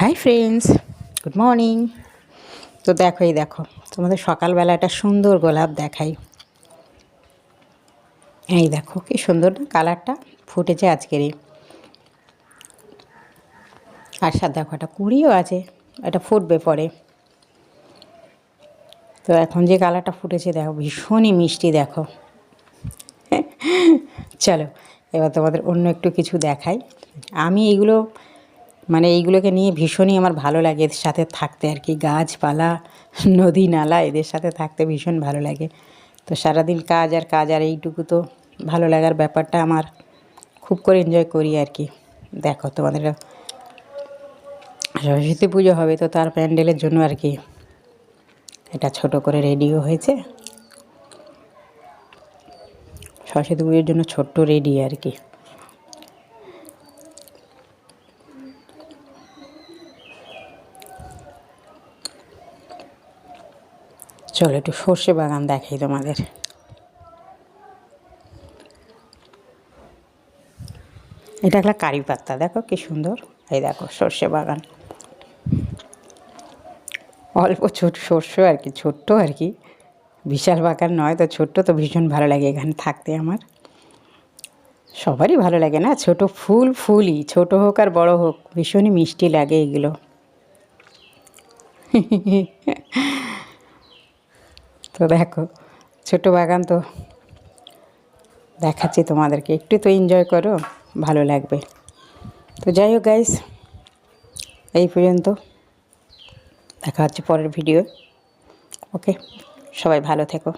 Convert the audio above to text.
Hi friends, good morning. তো দেখো, এই দেখো তোমাদের সকালবেলা একটা সুন্দর গোলাপ দেখাই। এই দেখো কি সুন্দর না কালারটা ফুটেছে আজকেরই। আর সাথে দেখো একটা কুড়িও আছে, এটা ফুটবে পরে। তো এখন যে কালারটা ফুটেছে দেখো ভীষণই মিষ্টি। দেখো চলো এবার তোমাদের অন্য একটু কিছু দেখাই। আমি এইগুলোকে নিয়ে ভীষণই আমার ভালো লাগে, এদের সাথে থাকতে আর কি। গাছপালা, নদী নালা, এদের সাথে থাকতে ভীষণ ভালো লাগে। তো সারাদিন কাজ আর কাজ, আর এইটুকু তো ভালো লাগার ব্যাপারটা আমার খুব করে এনজয় করি আর কি। দেখো তোমাদের সরস্বতী পুজো হবে, তো তার প্যান্ডেলের জন্য আর কি এটা ছোট করে রেডিও হয়েছে। সরস্বতী পুজোর জন্য ছোট্ট রেডি আর কি। চলো একটু সর্ষে বাগান দেখাই তোমাদের। এটা একটা কারি পাত্তা, দেখো কি সুন্দর। এই দেখো সর্ষে বাগান, অল্প ছোট সর্ষে আর কি, ছোট্ট আর কি, বিশাল বাগান নয়। তো ছোট্ট তো ভীষণ ভালো লাগে এখানে থাকতে আমার। সবারই ভালো লাগে না, ছোট ফুলই, ছোট হোক আর বড় হোক ভীষণই মিষ্টি লাগে এগুলো। তো দেখো ছোট বাগান তো দেখাচ্ছি তোমাদেরকে, একটু তো এনজয় করো, ভালো লাগবে। তো যাই হোক গাইস, এই পর্যন্ত, দেখা হচ্ছে পরের ভিডিও। ওকে, সবাই ভালো থেকো।